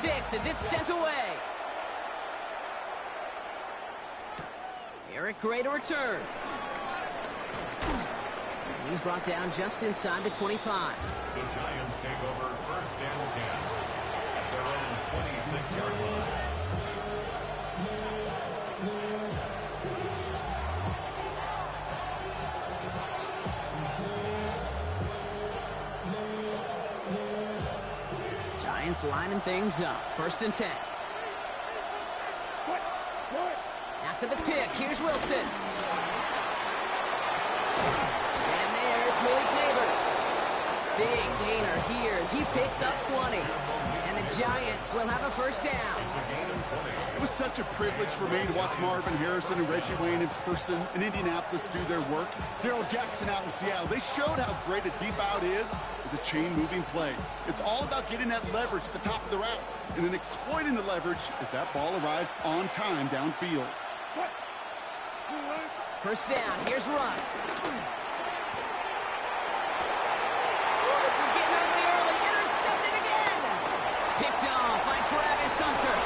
6 as it's sent away. Eric Gray to return. And he's brought down just inside the 25. The Giants take over 1st and 10 at their own 26-yard line. Giants lining things up. 1st and 10. After the pick, here's Wilson. And there, it's Malik Neighbors. Big gainer here as he picks up 20. And the Giants will have a 1st down. It was such a privilege for me to watch Marvin Harrison and Reggie Wayne in person in Indianapolis do their work. Darrell Jackson out in Seattle. They showed how great a deep out is as a chain-moving play. It's all about getting that leverage at the top of the route and then exploiting the leverage as that ball arrives on time downfield. 1st down. Here's Russ. Oh, this is getting ugly early. Intercepted again. Picked off by Travis Hunter.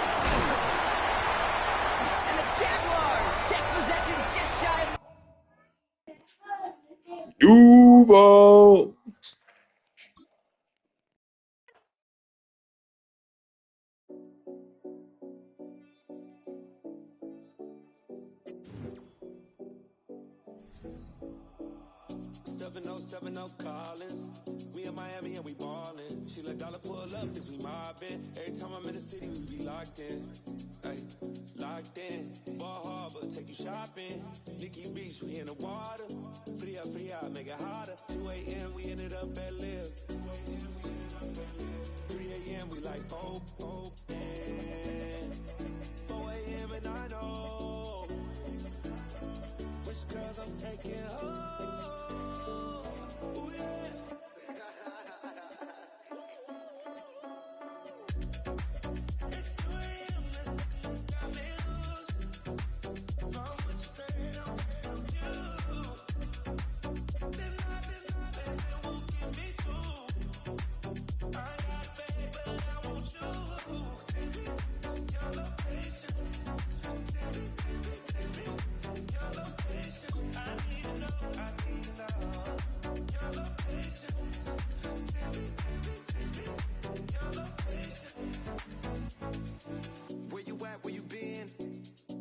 And the Jaguars take possession just shy of... Duval. Collins. We in Miami and we ballin'. She let dollar pull up cause we mobbin'. Every time I'm in the city we be locked in. Ay, locked in. Ball Harbor, take you shopping. Nikki Beach, we in the water. Free up, make it hotter. 2 a.m. we ended up at Live. 3 a.m. we like hope, and 4 a.m. and I know which girls I'm taking home. Ooh, yeah. It's 2 a.m. Let's got me loose. From what you say, don't you. Then it won't get me through. I got faith, but I want you. Send me your location. Send me your location. I need to know. Your location. Send me your location. Where you at? Where you been?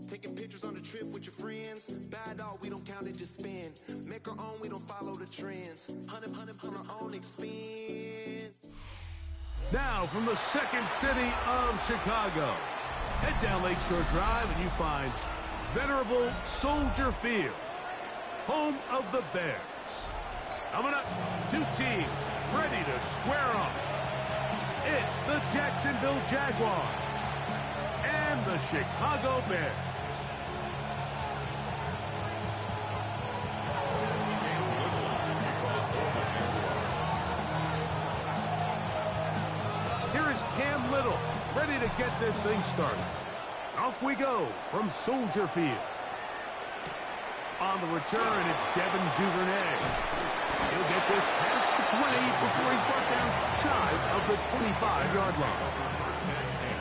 Taking pictures on the trip with your friends. Bad dog, we don't count it, just spin. Make our own, we don't follow the trends. Hundred on our own expense. Now from the second city of Chicago, head down Lakeshore Drive and you find venerable Soldier Field, home of the Bears. Coming up, two teams ready to square off. It's the Jacksonville Jaguars and the Chicago Bears. Here is Cam Little, ready to get this thing started. Off we go from Soldier Field. On the return, it's Devin Duvernay. He'll get this past the 20 before he's brought down shy of the 25-yard line. First and 10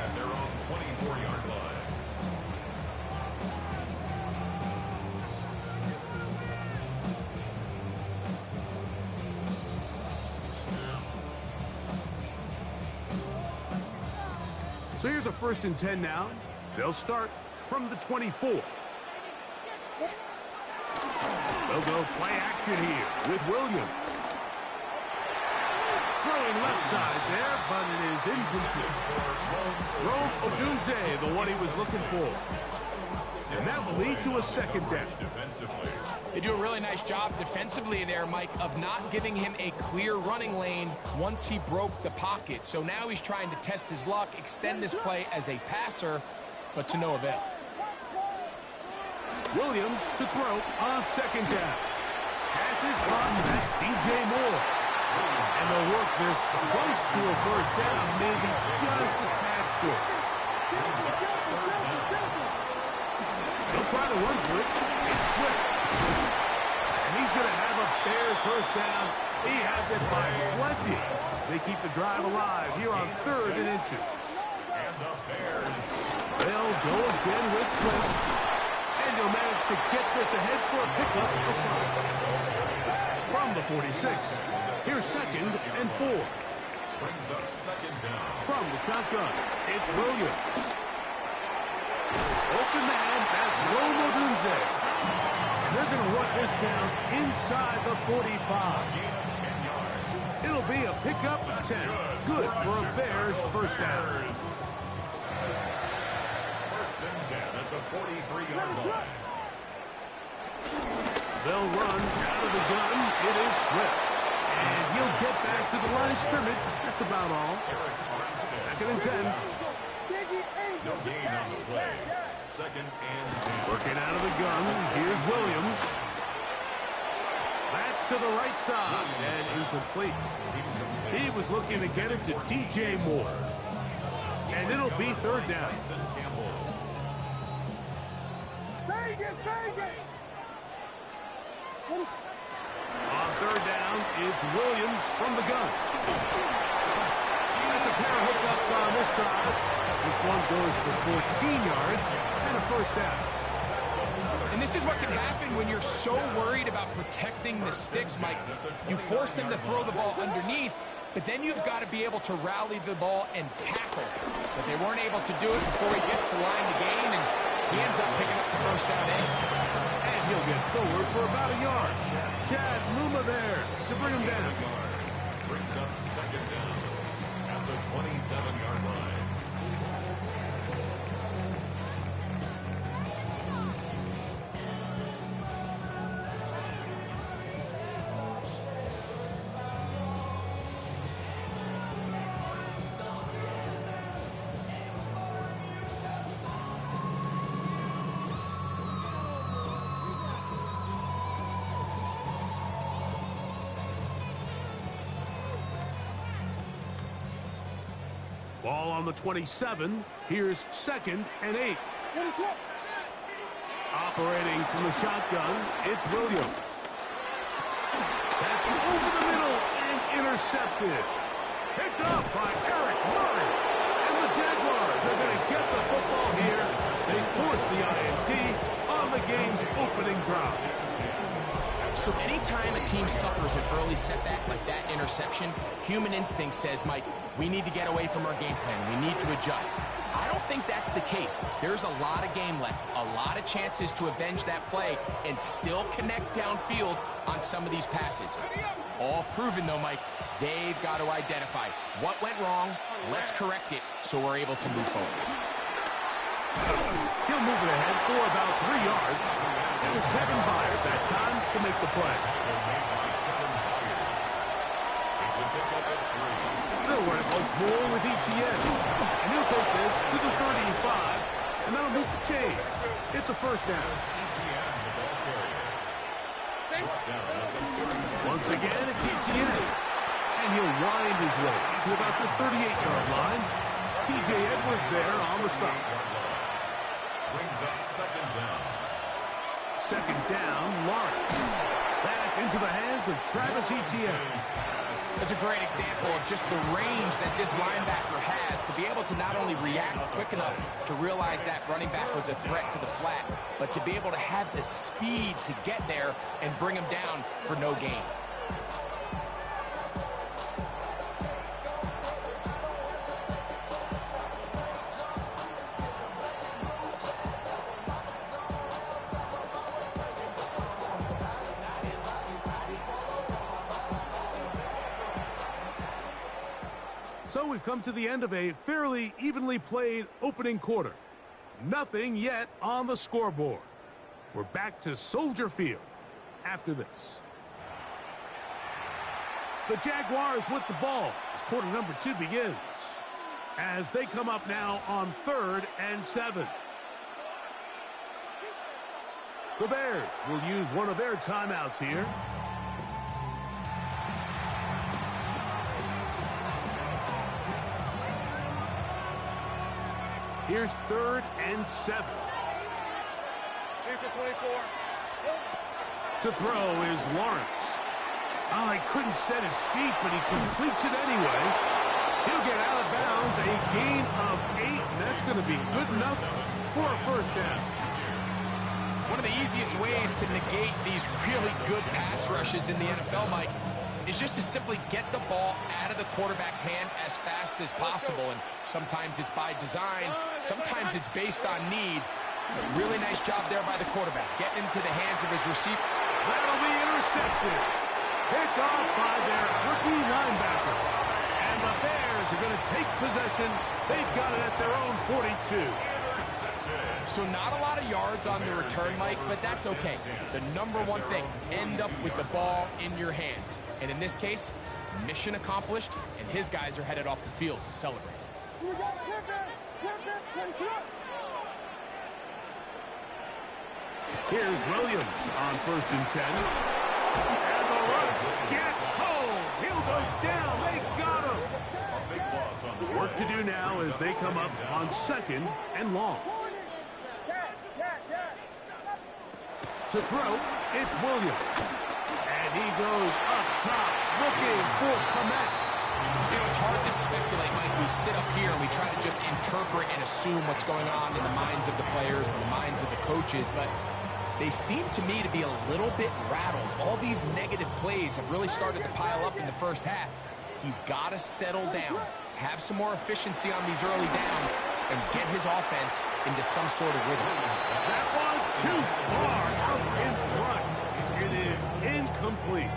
at their own 24-yard line. So here's a 1st and 10 now. They'll start from the 24. They'll go play action here with Williams. Throwing left side there, but it is incomplete. Rome Odunze, the one he was looking for. And that will lead to a 2nd down. They do a really nice job defensively there, Mike, of not giving him a clear running lane once he broke the pocket. So now he's trying to test his luck, extend this play as a passer, but to no avail. Williams to throw on 2nd down. Passes from DJ Moore. And they'll work this close to a 1st down, maybe just a tad short. They'll try to run for it. It's Swift. And he's going to have a Bears 1st down He has it by plenty. They keep the drive alive here on 3rd and inches. And the Bears. They'll go again with Swift. And he'll manage to get this ahead for a pickup of 5. From the 46, here's 2nd and 4. Brings up 2nd down. From the shotgun, it's Williams. Open man, that's Rome Odunze. And they're going to run this down inside the 45. Gain of 10 yards. It'll be a pickup of 10. Good for a Bears first down. 1st and 10 at the 43-yard line. They'll run out of the gun. It is Swift. And he'll get back to the line of scrimmage. That's about all. Eric Armstead. 2nd and 10. No gain on the play. 2nd and 10. Working out of the gun. Here's Williams. That's to the right side and incomplete. He was looking to get it to DJ Moore. And it'll be 3rd down. Tyson Campbell. On 3rd down, it's Williams from the gun. That's a pair of hookups on this drive. This one goes for 14 yards and a first down. And this is what can happen when you're so worried about protecting the sticks, Mike. You force them to throw the ball underneath, but then you've got to be able to rally the ball and tackle. But they weren't able to do it before he gets the line to gain, and he ends up picking up the first down in. And he'll get forward for about a yard. Chad Muma there to bring him down. Brings up 2nd down at the 27-yard line. Ball on the 27. Here's 2nd and 8. Operating from the shotgun, it's Williams. That's over the middle and intercepted. Picked up by Eric Murray. And the Jaguars are going to get the football here. They force the INT on the game's opening drive. So anytime a team suffers an early setback like that interception, human instinct says, Mike, we need to get away from our game plan. We need to adjust. I don't think that's the case. There's a lot of game left, a lot of chances to avenge that play and still connect downfield on some of these passes. All proven, though, Mike, they've got to identify what went wrong, let's correct it so we're able to move forward. He'll move it ahead for about 3 yards. It was Kevin Byard that time to make the play. It's a pickup of 3. They'll run it once more with Etienne. And he'll take this to the 35, and that'll move the chains. It's a first down. Once again, it's Etienne. And he'll wind his way to about the 38-yard line. T.J. Edwards there on the stop. Brings up 2nd down. 2nd down, Lawrence. That's into the hands of Travis Etienne. That's a great example of just the range that this linebacker has to be able to not only react quick enough to realize that running back was a threat to the flat, but to be able to have the speed to get there and bring him down for no gain. So we've come to the end of a fairly evenly played opening quarter. Nothing yet on the scoreboard. We're back to Soldier Field after this. The Jaguars with the ball as quarter number 2 begins. As they come up now on 3rd and 7. The Bears will use one of their timeouts here. Here's 3rd and 7. Here's the 24. To throw is Lawrence. Oh, he couldn't set his feet, but he completes it anyway. He'll get out of bounds, a gain of 8, and that's going to be good enough for a first down. One of the easiest ways to negate these really good pass rushes in the NFL, Mike, is just to simply get the ball out of the quarterback's hand as fast as possible. And sometimes it's by design, sometimes it's based on need. But really nice job there by the quarterback, getting into the hands of his receiver. That'll be intercepted. Picked off by their rookie linebacker. And the Bears are going to take possession. They've got it at their own 42. So not a lot of yards on the return, Mike, but that's okay. The number one thing, end up with the ball in your hands. And in this case, mission accomplished, and his guys are headed off the field to celebrate. Here's Williams on 1st and 10. And the rush gets home. He'll go down. They got him. Work to do now as they come up on 2nd and long. To throw, it's Williams. And he goes up top, looking for Kmet. You know, it's hard to speculate, Mike. We sit up here and we try to just interpret and assume what's going on in the minds of the players and the minds of the coaches, but they seem to me to be a little bit rattled. All these negative plays have really started to pile up in the first half. He's got to settle down, have some more efficiency on these early downs, and get his offense into some sort of rhythm. That one too far out in front. It is incomplete.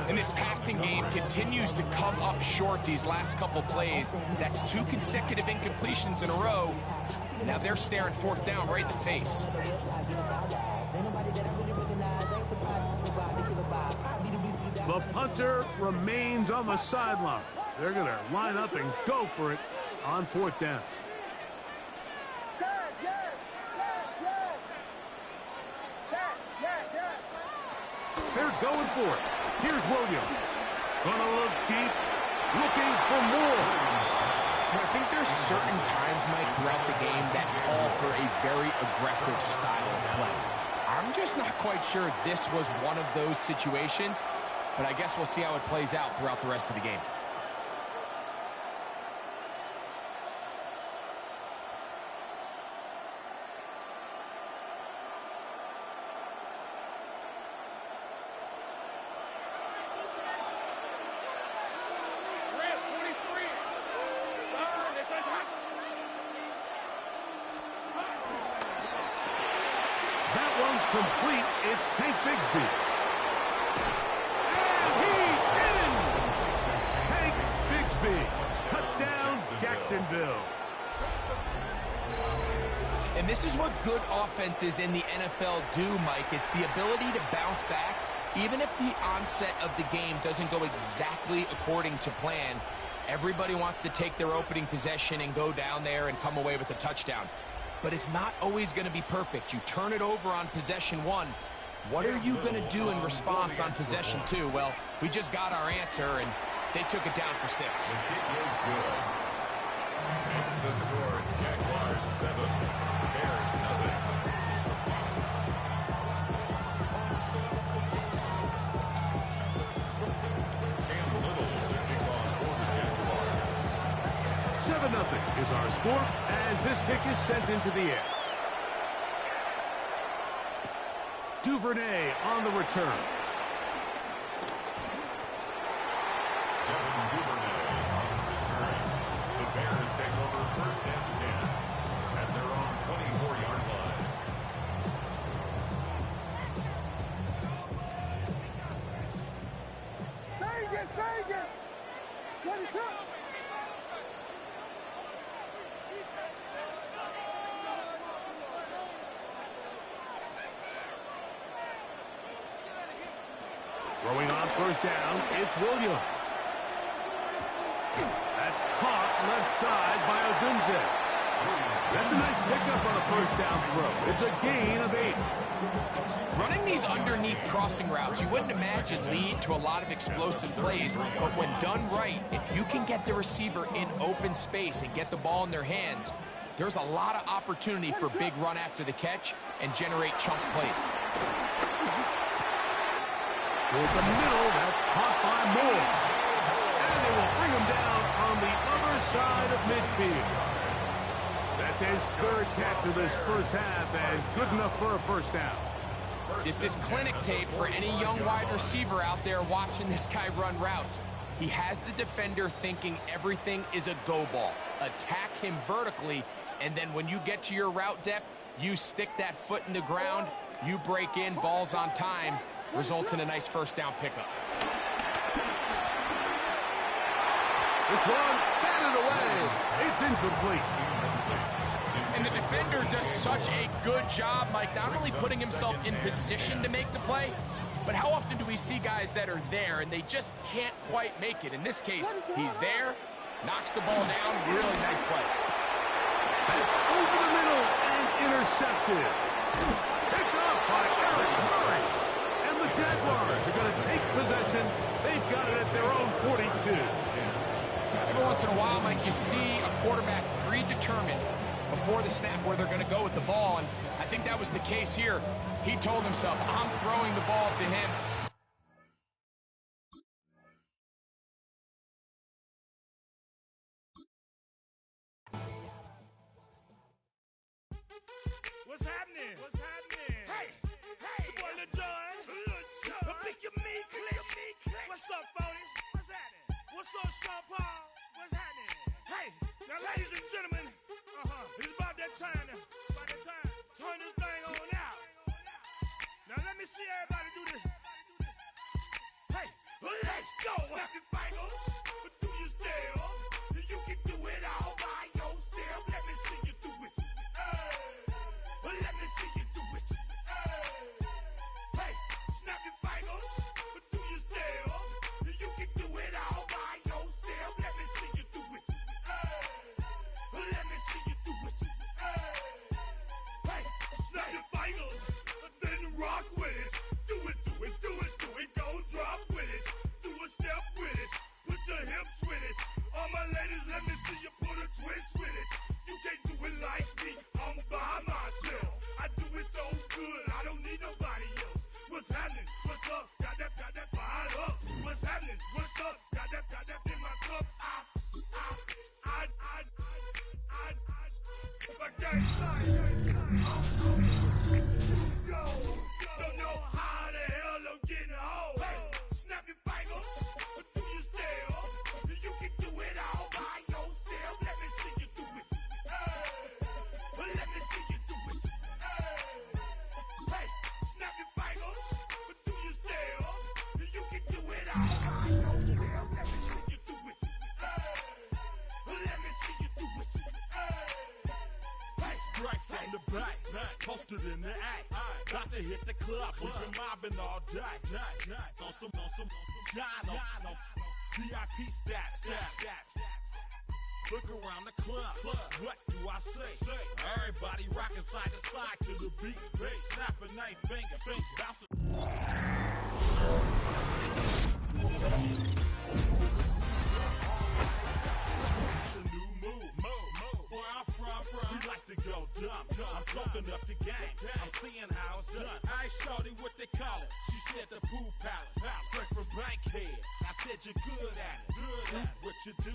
And this passing game continues to come up short these last couple plays. That's 2 consecutive incompletions in a row. Now they're staring 4th down right in the face. The punter remains on the sideline. They're going to line up and go for it on 4th down. They're going for it. Here's Williams. Gonna look deep, looking for more. I think there's certain times, Mike, throughout the game that call for a very aggressive style of play. I'm just not quite sure this was one of those situations, but I guess we'll see how it plays out throughout the rest of the game. Complete, it's Tank Bigsby. And he's in! Tank Bigsby. Touchdown, Jacksonville. And this is what good offenses in the NFL do, Mike. It's the ability to bounce back, even if the onset of the game doesn't go exactly according to plan. Everybody wants to take their opening possession and go down there and come away with a touchdown. But it's not always going to be perfect. You turn it over on possession 1. What are you going to do in response on possession 2? Well, we just got our answer, and they took it down for 6. The kick is good. It's the score. Jaguars 7, Bears 0. Cam Little to kick off for the Jaguars. 7-0 is our score as this kick is sent into the air. Duvernay on the return. Devin Duvernay on the return. The Bears take over 1st and 10 at their own 24-yard line. Vegas! 22! Throwing on 1st down, it's Williams. That's caught left side by Odunze. That's a nice pickup on a 1st down throw. It's a gain of 8. Running these underneath crossing routes, you wouldn't imagine lead to a lot of explosive plays, but when done right, if you can get the receiver in open space and get the ball in their hands, there's a lot of opportunity for big run after the catch and generate chunk plays. toward the middle. That's caught by Moore. And they will bring him down on the other side of midfield. That's his third catch of this first half, and good enough for a first down. This is clinic tape for any young wide receiver out there watching this guy run routes. He has the defender thinking everything is a go ball. Attack him vertically, and then when you get to your route depth, you stick that foot in the ground, you break in, balls on time, results in a nice first down pickup. This one, batted away. It's incomplete. And the defender does such a good job, Mike, not only putting himself in position to make the play, but how often do we see guys that are there and they just can't quite make it? In this case, he's there, knocks the ball down, really nice play. That's over the middle and intercepted. Picked up by Eric Murray. And the Jaguars are going to take possession. They've got it at their own 42. Every once in a while, Mike, you see a quarterback predetermined before the snap where they're going to go with the ball, and I think that was the case here. He told himself, I'm throwing the ball to him. What's happening? What's happening? Hey, it's your boy Lil Jon. Pick your me click. What's up, Phony? What's happening? What's up, Sean Paul? What's happening? Hey, now ladies and gentlemen, it's about that time now. About that time. Turn this thing on out. Now let me see everybody do this. Hey, let's go. Snap your fingers, but do you still? You can do it all by yourself. Let me see you do it. Let me see you do it. Hey, snap your fingers, but do you still? You can do it all by yourself. Let me see you do it. Let me see you do it. Hey, snap your fingers, then rock with it. Do it, do it, do it, do it. Go drop with it. Do a step with it. Put your hips with it. All my ladies, let me see you put a twist with it. You can't do it like me. I'm by myself. I do it so good. I don't need nobody else. What's happening? What's up? Got that fired up. What's happening? What's up? Got that in my cup. My game don't know how the hell I'm getting home. Hey, snap your fingers, but do you still? You can do it all by yourself. Let me see you do it. Let me see you do it. Hey, snap your fingers, but do you still? You can do it all by yourself. Let me see you do it. Let me see you do it. Hey, straight from the back, posted in the act. Got to hit the club, we've been mobbing all day. On some John, VIP stats. Look around the club, what do I say? Everybody rocking side to side to the beat. Snapping they fingers, bouncing. The new move. Where I'm from, we like to go dumb. I'm soaking up the game. I'm seeing how it's done. I ain't shorty what they call it. She said the pool palace. Straight from Bankhead. I said you're good at it. What you do,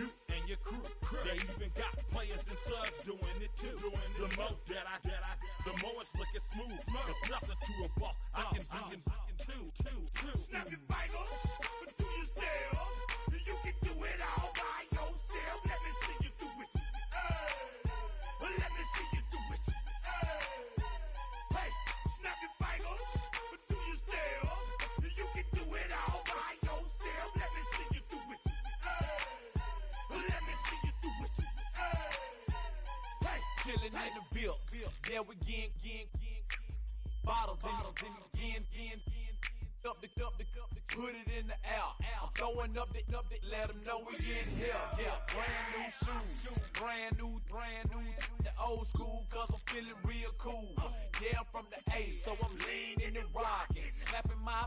you and your crew. They even got players and thugs doing it too. The more that I the more it's looking smooth. It's nothing to a boss. I can two. Snap your fingers, but do you still? You can do it all by yourself. Let me see you do it. Let me see you do it. Hey, snap your fingers, but do you still? You can do it all by yourself. Let me see you do it. Let me see you do it. Hey, chillin' in the bill. Yeah, we again. Bottles in again. Up the put it in the air. I'm throwing up the, let them know we in here. Yeah, brand new shoes, brand new. The old school, cause I'm feeling real cool. Yeah, I'm from the A, so I'm leaning and rocking. Slapping my